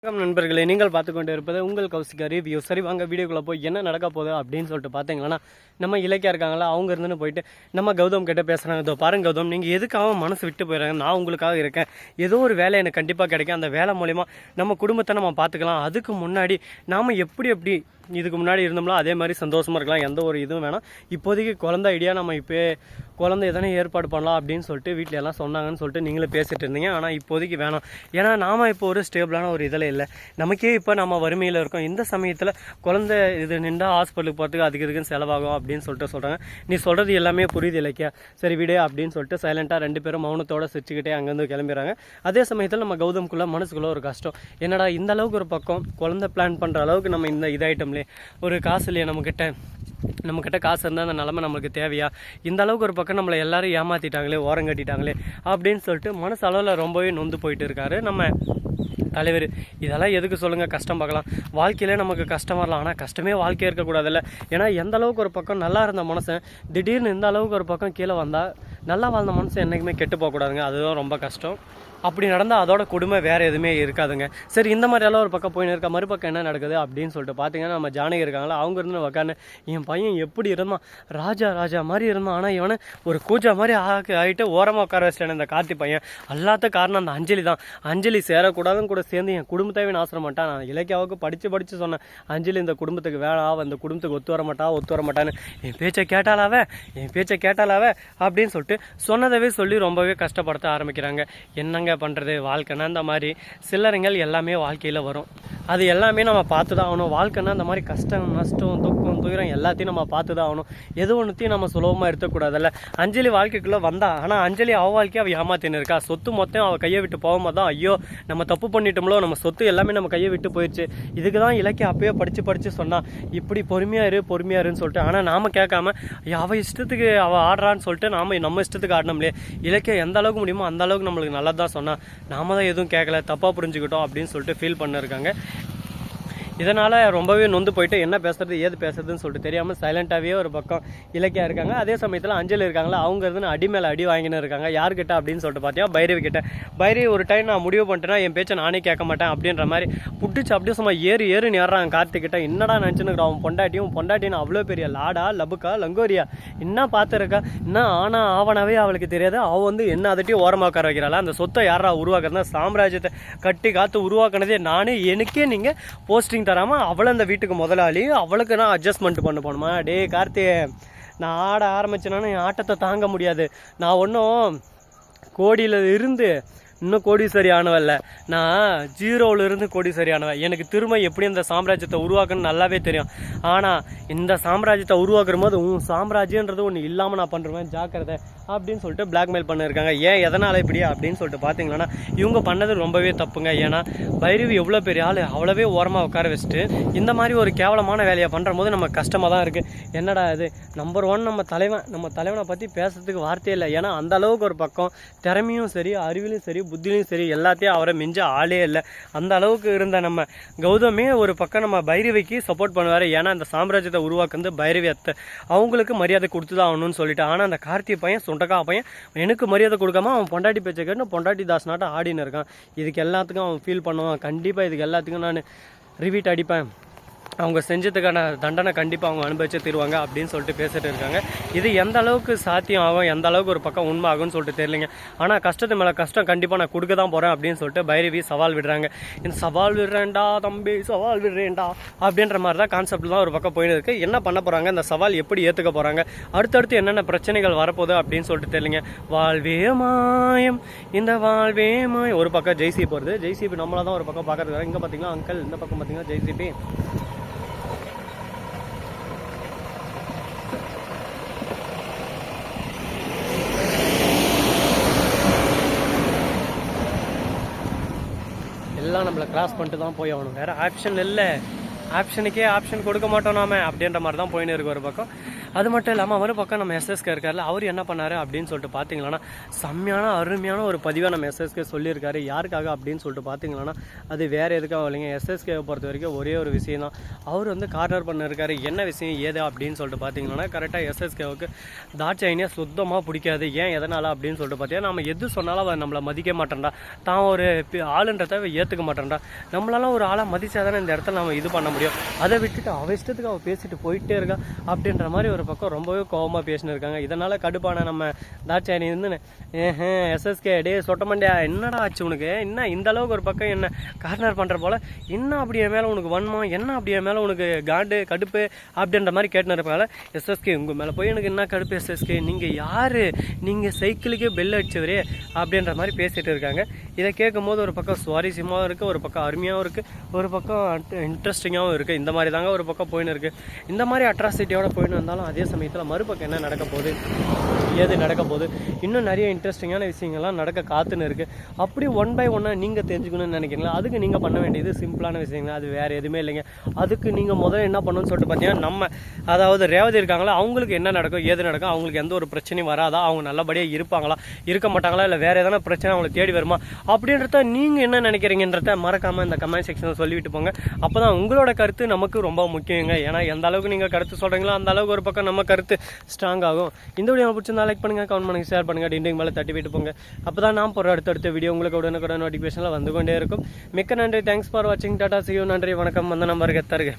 வணக்கம் நண்பர்களே, நீங்கள் பார்த்து கொண்டு இருப்பது உங்கள் கௌசிகா ரிவ்யூ. சரி வாங்க வீடியோக்குள்ளே போய் என்ன நடக்க போகுது அப்படின்னு சொல்லிட்டு பார்த்தீங்கன்னா, நம்ம இலக்கியா இருக்காங்களா, அவங்க இருந்துன்னு போயிட்டு நம்ம கௌதம் கிட்ட பேசுகிறாங்க. இதோ பாருங்க கௌதம், நீங்கள் எதுக்காக மனசு விட்டு போயிடுறாங்க, நான் உங்களுக்காக இருக்கேன். ஏதோ ஒரு வேலை எனக்கு கண்டிப்பாக கிடைக்கும். அந்த வேலை மூலிமா நம்ம குடும்பத்தை நம்ம பார்த்துக்கலாம். அதுக்கு முன்னாடி நாம் எப்படி இதுக்கு முன்னாடி இருந்தோம்னா அதே மாதிரி சந்தோஷமாக இருக்கலாம். எந்த ஒரு இதுவும் வேணாம். இப்போதைக்கு குழந்தை ஐடியா நம்ம இப்போ குழந்தை எதனா ஏற்பாடு பண்ணலாம் அப்படின்னு சொல்லிட்டு வீட்டில் எல்லாம் சொன்னாங்கன்னு சொல்லிட்டு நீங்களே பேசிகிட்டு இருந்தீங்க. ஆனால் இப்போதைக்கு வேணாம். ஏன்னா நாம் இப்போ ஒரு ஸ்டேபிளான ஒரு இதில் இல்லை. நமக்கே இப்போ நம்ம வறுமையில் இருக்கோம். இந்த சமயத்தில் குழந்தை இது நின்றா ஹாஸ்பிட்டலுக்கு போகிறதுக்கு அதுக்கு இதுக்குன்னு செலவாகும் அப்படின்னு சொல்லிட்டு சொல்கிறாங்க. நீ சொல்கிறது எல்லாமே புரியுது இலக்கியா, சரி விடு அப்படின்னு சொல்லிட்டு சைலண்ட்டாக ரெண்டு பேரும் மௌனத்தோடு சிரிச்சுக்கிட்டே அங்கேருந்து கிளம்பிடுறாங்க. அதே சமயத்தில் நம்ம கௌதம்குள்ளே மனசுக்குள்ளே ஒரு கஷ்டம். என்னடா இந்த அளவுக்கு ஒரு பக்கம் குழந்தை பிளான் பண்ணுற அளவுக்கு நம்ம இந்த இதாயிட்டோம்லே, ஒரு காசு இல்லையா நம்மக்கிட்ட காசு இருந்தால் அந்த நிலமை நம்மளுக்கு தேவையா, இந்த அளவுக்கு ஒரு பக்கம் நம்மளை எல்லாரும் ஏமாற்றிட்டாங்களே, ஓரம் கட்டிட்டாங்களே அப்படின்னு சொல்லிட்டு மனசு அளவில் ரொம்பவே நொந்து போயிட்டு இருக்காரு நம்ம தலைவர். இதெல்லாம் எதுக்கு சொல்லுங்கள், கஷ்டம் பார்க்கலாம். வாழ்க்கையிலே நமக்கு கஷ்டம் வரலாம், ஆனால் கஷ்டமே வாழ்க்கையே இருக்கக்கூடாதுல்ல. ஏன்னா எந்த அளவுக்கு ஒரு பக்கம் நல்லா இருந்த மனுஷன் திடீர்னு இந்த அளவுக்கு ஒரு பக்கம் கீழே வந்தால், நல்லா வாழ்ந்த மனுஷன் என்றைக்குமே கெட்டு போகக்கூடாதுங்க. அதுதான் ரொம்ப கஷ்டம். அப்படி நடந்தால் அதோட கொடுமை வேறு எதுவுமே இருக்காதுங்க. சரி, இந்த மாதிரி எல்லாம் ஒரு பக்கம் போயின்னு இருக்கா. மறுபக்கம் என்ன நடக்குது அப்படின்னு சொல்லிட்டு பார்த்தீங்கன்னா, நம்ம ஜானகி இருக்காங்களா, அவங்க இருந்து உட்காந்து என் பையன் எப்படி இருந்தான், ராஜா மாதிரி இருந்தான். ஆனால் இவனை ஒரு கூஜா மாதிரி ஆகிட்டு ஓரமாக உட்கார வச்சிட்டேன் இந்த கார்த்தி பையன். எல்லாத்த காரணம் அந்த அஞ்சலி தான். அஞ்சலி சேரக்கூடாதுன்னு கூட சேர்ந்து என் குடும்பத்தையே நாசர மாட்டான். நான் இலக்கியாவுக்கு படித்து சொன்னேன், அஞ்சலி இந்த குடும்பத்துக்கு வேணாம், இந்த குடும்பத்துக்கு ஒத்து வர மாட்டான்னு. என் பேச்சை கேட்டாலாவே அப்படின்னு சொல்லிட்டு சொன்னதவே சொல்லி ரொம்பவே கஷ்டப்படுத்த ஆரம்பிக்கிறாங்க. என்னங்க பண்ணுறது, வாழ்க்கைன்னா இந்த மாதிரி சில்லறைகள் எல்லாமே வாழ்க்கையில் வரும். அது எல்லாமே நம்ம பார்த்து தான் ஆகணும். வாழ்க்கைன்னா இந்த மாதிரி கஷ்டம், நஷ்டம், துக்கம், துயரம் எல்லாத்தையும் நம்ம பார்த்து தான் ஆகணும். எது ஒன்றுத்தையும் நம்ம சுலபமாக எடுத்துக்கூடாதுல்ல. அஞ்சலி வாழ்க்கைக்குள்ளே வந்தா, ஆனால் அஞ்சலி அவள் வாழ்க்கையை அவள் ஏமாத்தின்னு இருக்கா. சொத்து மொத்தம் அவள் கையை விட்டு போகும்போது தான் ஐயோ நம்ம தப்பு பண்ணிட்டோம்லோ, நம்ம சொத்து எல்லாமே நம்ம கையை விட்டு போயிடுச்சு. இதுக்கு தான் இலக்கிய அப்பயே படித்து சொன்னால் இப்படி பொறுமையாருன்னு சொல்லிட்டு. ஆனால் நாம் கேட்காம அவள் இஷ்டத்துக்கு அவள் ஆடுறான்னு சொல்லிட்டு நம்ம இஷ்டத்துக்கு ஆடணும்லையே. இலக்கிய எந்த அளவுக்கு முடியுமோ அந்த அளவுக்கு நம்மளுக்கு நல்லா தான் சொன்னால், நாம தான் எதுவும் கேட்கல, தப்பாக புரிஞ்சுக்கிட்டோம் அப்படின்னு சொல்லிட்டு ஃபீல் பண்ணிருக்காங்க. இதனால் ரொம்பவே நொந்து போயிட்டு என்ன பேசுறது ஏது பேசுறதுன்னு சொல்லிட்டு தெரியாமல் சைலண்ட்டாகவே ஒரு பக்கம் இலக்கியா இருக்காங்க. அதே சமயத்தில் அஞ்சலி இருக்காங்களா, அவங்க இருந்து அடி மேலே அடி வாங்கின்னு இருக்காங்க. யார்கிட்ட அப்படின்னு சொல்லிட்டு பார்த்தீங்கன்னா பைரவி கிட்ட. பைரவி ஒரு டைம் நான் முடிவு பண்ணிட்டேன்னா என் பேச்சை நானே கேட்க மாட்டேன் அப்படின்ற மாதிரி புட்டிச்சு அப்படியே சும்மா ஏறி நேர்றாங்க கார்த்திகிட்ட. என்னடா நினச்சுன்னு அவன் பொண்டாட்டின்னு அவ்வளோ பெரிய லாடா லபுக்கா லங்கோரியா என்ன பார்த்துருக்கா, என்ன ஆனால் ஆவணாவே அவளுக்கு தெரியாது. அவள் வந்து என்ன அதட்டியும் ஓரமாக உட்கார வைக்கிறாளா. அந்த சொத்தை யாரா உருவாக்குறதா, சாம்ராஜ்யத்தை கட்டி காத்து உருவாக்குனதே நானே, எனக்கே நீங்கள் போஸ்டிங் தராமல் அவளை அந்த வீட்டுக்கு முதலாளி, அவளுக்கு நான் அட்ஜஸ்ட்மெண்ட் பண்ண போகணுமா. டே கார்த்தி, நான் ஆட ஆரம்பிச்சேன்னா என் ஆட்டத்தை தாங்க முடியாது. நான் ஒன்றும் கோடியில் இருந்து இன்னும் கோடீஸ்வரி ஆனவல்ல, நான் ஜீரோவிலிருந்து கோடீஸ்வரி ஆனவன். எனக்கு திரும்ப எப்படி இந்த சாம்ராஜ்யத்தை உருவாக்கணும்னு நல்லாவே தெரியும். ஆனால் இந்த சாம்ராஜ்யத்தை உருவாக்குற போது உன் சாம்ராஜ்யன்றது ஒன்று இல்லாமல் நான் பண்ணுறேன், ஜாக்கிரதை அப்படின்னு சொல்லிட்டு பிளாக்மெயில் பண்ணியிருக்காங்க. ஏன் எதனால் இப்படி அப்படின்னு சொல்லிட்டு பார்த்தீங்கன்னா, இவங்க பண்ணது ரொம்பவே தப்புங்க. ஏன்னா பைரவி எவ்வளோ பெரிய ஆள், அவ்வளவே ஓரமாக உட்கார வச்சுட்டு இந்த மாதிரி ஒரு கேவலமான வேலையை பண்ணுற போது நம்ம கஷ்டமாக தான் இருக்குது. என்னடா இது, நம்பர் 1 நம்ம தலைவனை பற்றி பேசுறதுக்கு வார்த்தையே இல்லை. ஏன்னா அந்த அளவுக்கு ஒரு பக்கம் திறமையும் சரி, அறிவிலும் சரி, புத்திலையும் சரி, எல்லாத்தையும் அவரை மிஞ்ச ஆளே இல்லை. அந்த அளவுக்கு இருந்த நம்ம கௌதமே ஒரு பக்கம் நம்ம பைரவிக்கு சப்போர்ட் பண்ணுவார். ஏன்னா அந்த சாம்ராஜ்யத்தை உருவாக்குறது பைரவி அத்தை, அவங்களுக்கு மரியாதை கொடுத்து தான் ஆகணும்னு சொல்லிட்டு. ஆனால் அந்த கார்த்திகை பையன் சுண்டக்கா பையன் எனக்கு மரியாதை கொடுக்காம அவன் பொண்டாட்டி பேச்சை கேட்டு பொண்டாட்டி தாஸ் நாட்டம் ஆடின்னு இருக்கான். இதுக்கு எல்லாத்துக்கும் அவன் ஃபீல் பண்ணுவான். கண்டிப்பாக இதுக்கு எல்லாத்துக்கும் நான் ரிவீட் அடிப்பேன். அவங்க செஞ்சதுக்கான தண்டனை கண்டிப்பாக அவங்க அனுபவிச்சு தருவாங்க அப்படின்னு சொல்லிட்டு பேசிட்டு இருக்காங்க. இது எந்த அளவுக்கு சாத்தியம் ஆகும், எந்த அளவுக்கு ஒரு பக்கம் உண்மை ஆகும்னு சொல்லிட்டு தெரியலைங்க. ஆனால் கஷ்டத்து மேலே கஷ்டம் கண்டிப்பாக நான் கொடுக்க தான் போகிறேன் அப்படின்னு சொல்லிட்டு பைரவி சவால் விடுறாங்க. இந்த சவால் விடுறேன்டா தம்பி, சவால் விடுறேன்டா அப்படின்ற மாதிரி தான் கான்செப்ட் தான் ஒரு பக்கம் போயின்னு இருக்குது. என்ன பண்ண போகிறாங்க, இந்த சவால் எப்படி ஏற்றுக்க போகிறாங்க, அடுத்தடுத்து என்னென்ன பிரச்சனைகள் வரப்போகுது அப்படின்னு சொல்லிட்டு தெரியலைங்க. வாழ்வே மாயம், இந்த வாழ்வே மாயம். ஒரு பக்கம் ஜெய்சி போகிறது, ஜெய்சிபி நம்மளை தான் ஒரு பக்கம் பார்க்குறது. இங்கே பார்த்தீங்கன்னா அங்கிள், இந்த பக்கம் பார்த்தீங்கன்னா ஜெய்சிபி. எல்லாம் நம்மளை கிராஸ் பண்ணிட்டு தான் போய் ஆகணும், வேறு ஆப்ஷன் இல்லை. ஆப்ஷனுக்கே ஆப்ஷன் கொடுக்க மாட்டோம் நாம அப்படின்ற மாதிரி தான் போயின்னு இருக்கு ஒரு பக்கம். அது மட்டும் இல்லாமல் மறுபக்கம் நம்ம எஸ்எஸ்கே இருக்கார்ல, அவர் என்ன பண்ணார் அப்படின்னு சொல்லிட்டு பார்த்தீங்கன்னா செம்மையான அருமையான ஒரு பதிவாக நம்ம எஸ்எஸ்கே சொல்லியிருக்காரு. யாருக்காக அப்படின்னு சொல்லிட்டு பார்த்தீங்கன்னா அது வேறு எதுக்காக இல்லைங்க, எஸ்எஸ்கேவை பொறுத்த வரைக்கும் ஒரே ஒரு விஷயம் தான். அவர் வந்து கார்னர் பண்ணிருக்காரு. என்ன விஷயம் ஏது அப்படின்னு சொல்லிட்டு பார்த்தீங்கன்னா கரெக்டாக எஸ்எஸ்கேவுக்கு தாட்சாயினியா சுத்தமாக பிடிக்காது. ஏன் எதனால் அப்படின்னு சொல்லிட்டு பார்த்தீங்கன்னா நம்ம எது சொன்னாலும் அவன் நம்மளை மதிக்க மாட்டேன்டா, தான் ஒரு ஆளுன்றதை ஏற்றுக்க மாட்டேன்டா. நம்மளால ஒரு ஆளாக மதிச்சா தானே இந்த இடத்துல நம்ம இது பண்ண முடியும். அதை விட்டுட்டு அவ இஷ்டத்துக்கு அவள் பேசிட்டு போயிட்டே இருக்கா அப்படின்ற மாதிரி ஒரு பக்கம் ரொம்பவே கோபமாக பேசினு இருக்காங்க. இதனால் கடுப்பான நம்ம தாட்சாயினி வந்து எஸ்எஸ்கே டே சொட்டமண்டியா என்னடா ஆச்சு உனக்கு, என்ன இந்த அளவுக்கு ஒரு பக்கம் என்ன கார்னர் பண்ணுற போல், என்ன அப்படியே மேலே உனக்கு வன்மம், என்ன அப்படியே மேலே உனக்கு காண்டு கடுப்பு அப்படின்ற மாதிரி கேட்டுன்னு இருப்பாங்க. எஸ்எஸ்கே உங்கள் மேலே போய் எனக்கு என்ன கடுப்பு எஸ்எஸ்கே, நீங்கள் யார், நீங்கள் சைக்கிளுக்கே பெல் அடிச்சவரே அப்படின்ற மாதிரி பேசிகிட்டு இருக்காங்க. இதை கேட்கும் போது ஒரு பக்கம் சுவாரஸ்யமாகவும் இருக்குது, ஒரு பக்கம் அருமையாகவும் இருக்குது, ஒரு பக்கம் இன்ட்ரெஸ்டிங்காகவும் இருக்குது. இந்த மாதிரி தாங்க ஒரு பக்கம் போயின்னு இருக்குது. இந்த மாதிரி அட்ராசிட்டியோட போயின்னு வந்தாலும் அதே சமயத்தில் மறுபக்கம் என்ன நடக்க போகுது, ஏது நடக்க போகுது, இன்னும் நிறைய இன்ட்ரெஸ்டிங்கான விஷயங்கள்லாம் நடக்க காத்துன்னு இருக்குது. அப்படி ஒன் பை ஒன்னாக நீங்கள் தெரிஞ்சுக்கணும்னு நினைக்கிறீங்களா? அதுக்கு நீங்கள் பண்ண வேண்டியது சிம்பிளான விஷயங்கள், அது வேறு எதுவுமே இல்லைங்க. அதுக்கு நீங்கள் முதல்ல என்ன பண்ணணும்னு சொல்லிட்டு பார்த்தீங்கன்னா நம்ம அதாவது ரேவதி இருக்காங்களா, அவங்களுக்கு என்ன நடக்கும் ஏது நடக்கும், அவங்களுக்கு எந்த ஒரு பிரச்சனையும் வராதா, அவங்க நல்லபடியாக இருப்பாங்களா இருக்க மாட்டாங்களா, இல்லை வேறு எதனா பிரச்சனை அவங்களை தேடி வருமா அப்படின்றத நீங்கள் என்ன நினைக்கிறீங்கன்றத மறக்காமல் இந்த கமெண்ட் செக்ஷனில் சொல்லிவிட்டு போங்க. அப்போ தான் உங்களோட கருத்து நமக்கு ரொம்ப முக்கியங்க. ஏன்னா எந்த அளவுக்கு நீங்கள் கருத்து சொல்கிறீங்களோ அந்த அளவுக்கு ஒரு பக்கம் நம்ம கருத்து ஸ்ட்ராங் ஆகும். இந்த வீடியோ பிடிச்சிருந்தா லைக் பண்ணுங்கள், கமெண்ட் பண்ணுங்கள், ஷேர் பண்ணுங்கள், டிண்டிங் மேலே தட்டி விட்டு போங்க. அப்போ தான் நான் போகிற அடுத்தடுத்த வீடியோ உங்களுக்கு உடனுக்குடன் நோட்டிஃபிகேஷனில் வந்து கொண்டே இருக்கும். மிக்க நன்றி, தேங்க்ஸ் ஃபார் வாட்சிங், டாடா, see you, நன்றி, வணக்கம், வந்த நம்பருக்கு தருக.